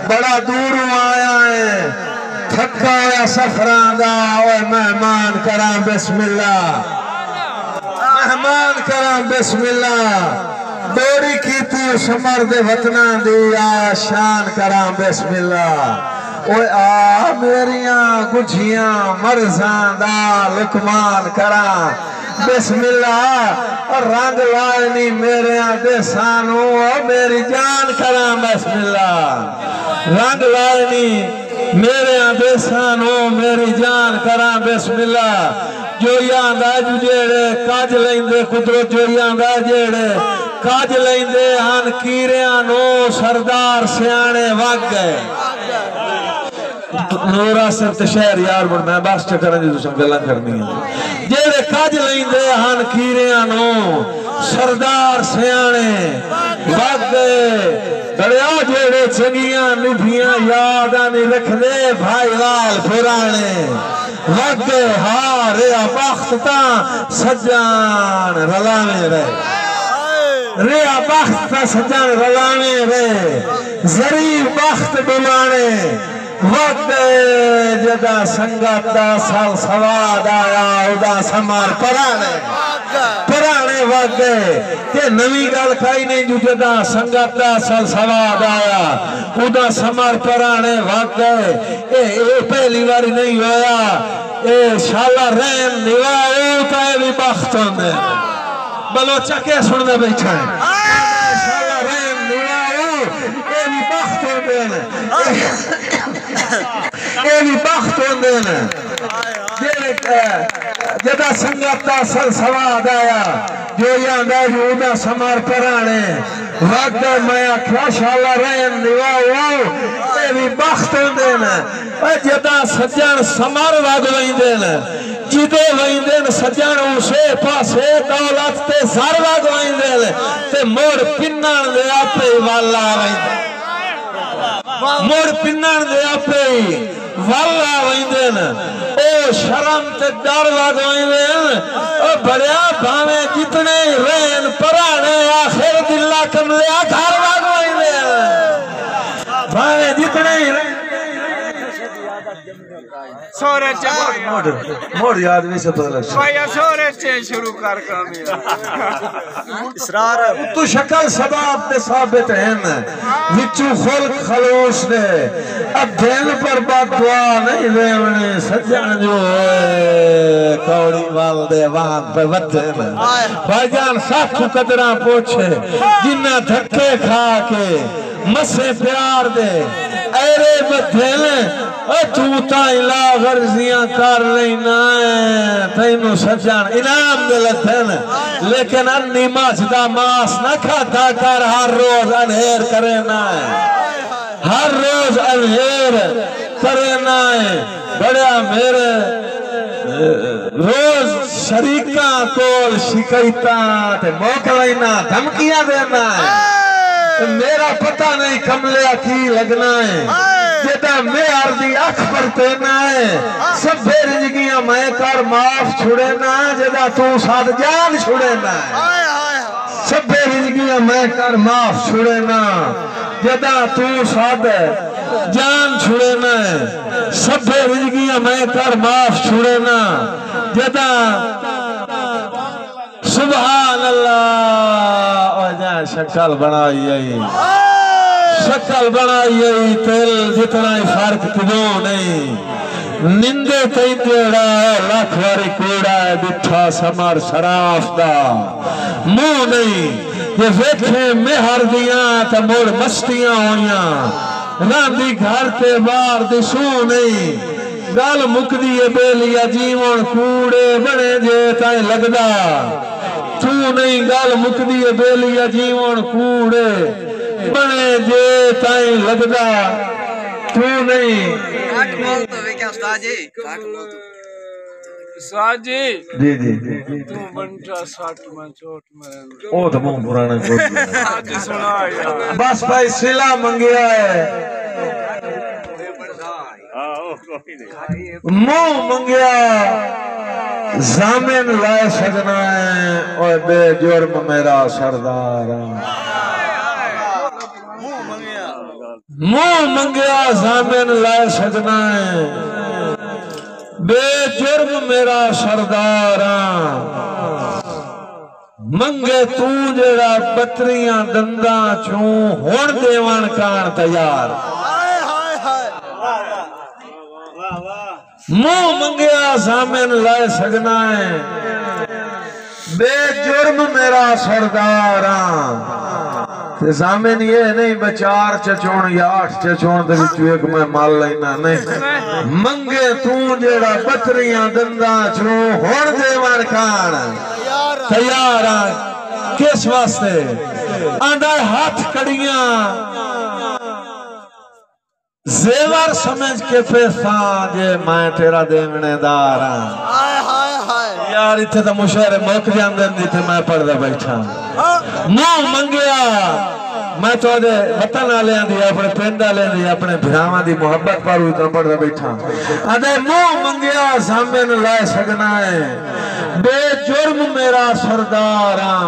بڑا دور آیا ہے تھکا ہویا سفران دا اوے مہمان کرام بسم اللہ مہمان کرام بسم اللہ دوری کیتی شمر دے وطنان دی شان کرام بسم اللہ اوے آ میریاں گجھیاں مرزان دا لکمان کرام بسم اللہ اور رنگ لائنی میرے آدھے سانو میری جان کرام بسم اللہ رنگ لائنی میرے آدھے سانو میری جان کرام بسم اللہ جو یاندہ جیڑے کاج لیندے قدرت جو یاندہ جیڑے کاج لیندے ہن کیریاں سردار سیانے وگ گئے نورا سرت شہر یار بڑھ میں باس چکرن جی دوسرا گلہ کرنی ہے جیڑے کاج لیندے ہن کیریاں سردار سیانے وگ گئے دریا جیڑے چنگیاں نبھیاں یادانی رکھ دے بھائی وال پرانے وگ گئے ریا بخت تا سجان رلانے رہے ریا بخت تا سجان رلانے رہے ظریف بخت ڈلانے وقت جدا سنگت دا سال سواد آیا ادا سمار پرانے وقت کہ نوی گل کھائی نہیں جو جدا سنگت دا سال سواد آیا ادا سمار پرانے وقت اے پہلی باری نہیں ہویا اے شالا رین نواؤ تائے بھی بخت ہوندے بلوچہ کیا سننے بیٹھا ہے شالا رین نواؤ اے بھی بخت ہوندے اے بھی بخت ہوندے جدا سنگت دا سل سواد آیا جو یاندہ جودا سمار پرانے وقت میں اکھا شالا رین نواؤ اے بھی بخت ہوندے جدا سجان سمار وگ ویندے جدے ویندے سجان اسے پاسے دولت تے سر وگ ویندے تے موڑ پنان دے آپے والا ویندے موڑ پنان دے آپے والا ویندن او شرم تے ڈر وگ ویندن او بڑیا بھاویں جتنے رین پرانے آخر دلہ کملیا گھر وگ ویندن بھاویں جتنے سورے چاہے موڑ یاد نہیں سے پتہ لگ سکتا سورے چاہے شروع کر کامیا اسرار تو شکل سباب دے ثابت ہیں وچو خلق خلوص دے اب دین پر بات دعا نہیں دیونے سجن جو کوڑی والدے وہاں پہ وطے بھائی جان ساتھ کو قدرہ پوچھے جنہ دھکے کھا کے مسے پیار دے ایرے بدھیلے تو تائلہ غرزیاں کر لینا ہے تینو سجان انعام دلت ہے لیکن انی ماجدہ ماس نہ کھاتا کر ہر روز انہیر کرنا ہے ہر روز انہیر کرنا ہے بڑا میرے روز شریکاں کول شکایتاں تے موکلینا دھمکیاں دینا ہے میرا پتہ نہیں کملے کی لگنا ہے جدا میں عرضی اکھ پر تینا ہے سب بے رنجگیاں میں کر معاف چھوڑینا جدا تو ساتھ جان چھوڑینا ہے سب بے رنجگیاں میں کر معاف چھوڑینا جدا تو ساتھ جان چھوڑینا ہے سب بے رنجگیاں میں کر معاف چھوڑینا جدا سبحان اللہ وجہ شکل بنائی آئی شکل بنائی آئی تیل جتنا ہی فرق کدوں نہیں نندے تین دیڑا ہے لاکھ واری کوڑا ہے بٹھا سمار شراف دا مو نہیں یہ ویکھے مہر دیاں تا موڑ مستیاں ہویاں راندی گھر تے بار دسو نہیں گال مک دیئے بیلیا جیون کوڑے بنے جے تائیں لگدا تو نہیں گال مک دیئے بیلیا جیون کوڑے بنے جے تائیں لگدا تو نہیں کاٹ بول تو کیا استاد جی کاٹ بول تو استاد جی جی تو بنٹا 60 میں چوٹ میں او تو موں پرانا چوٹ آج سنا یار بس بھائی سلا منگیا ہے موں منگیا زامن لائے سجنا ہے اور بے جرم میرا سردار منہ منگیا زامن لائے سکنا ہے بے جرم میرا سرداراں منگے تو جڑا بطریاں دنداں چوں ہون دیوان کان تیار منہ منگیا زامن لائے سکنا ہے بے جرم میرا سرداراں زامن یہ نہیں بچار چچون یا 8 چچون دے وچوں ایک میں مال لینا نہیں منگے تو جڑا بطریاں دنداں چوں ہون دیوان کان تیار کس واسطے آندھا ہاتھ کڑیاں زیور سمجھ کے پیسان جے میں تیرا دیونے داراں یار اتھے تا مشاعرے موقع جاندن دی تھے میں پڑھ دا بیٹھا منہ منگیا میں تو دے وطن آلیاں دی اپنے پینڈ آلیاں دی اپنے بھراواں دی محبت پر ہوئی تو پڑھ دا بیٹھا آدھے منہ منگیا زامن لائے سکنا ہے بے جرم میرا سرداراں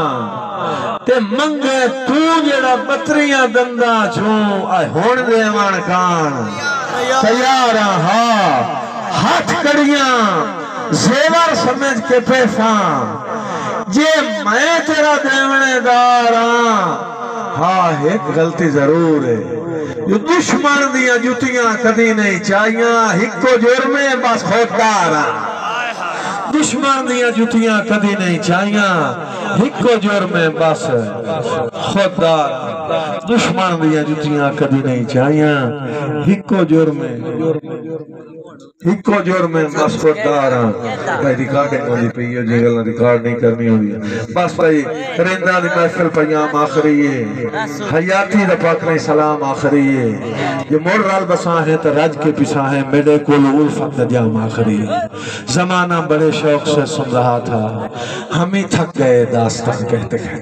تے منگے تو جڑا بطریاں دنداں چھوں آئے ہون دیوان کان تیاراں ہاں ہاتھ کڑیاں زیور سمجھ کے پیسان جے میں تیرا دیونے داراں ہاں ایک غلطی ضرور ہے جو دشمن دیا جتیاں کدی نہیں چاہیاں ہکو جرمے بس خودداراں دشمن دیا جتیاں کدی نہیں چاہیاں ہکو جرمے بس خودداراں دشمن دیا جتیاں کدی نہیں چاہیاں ہکو جرمے ہکو جرمے بس خودداراں بھائی ریکارڈنگ ہوئی پئی ہے جی گلاں ریکارڈ نہیں کرنی ہوئی بس بھائی رندہ دی محفل پیام آخری ہے حیاتی دا پاکنے سلام آخری ہے یہ مور رال بساں ہیں تو رج کے پساں ہیں میڈے کول الفت جام آخری ہے زمانہ بڑے شوق سے سن رہا تھا ہم ہی تھک گئے داستان کہتے ہیں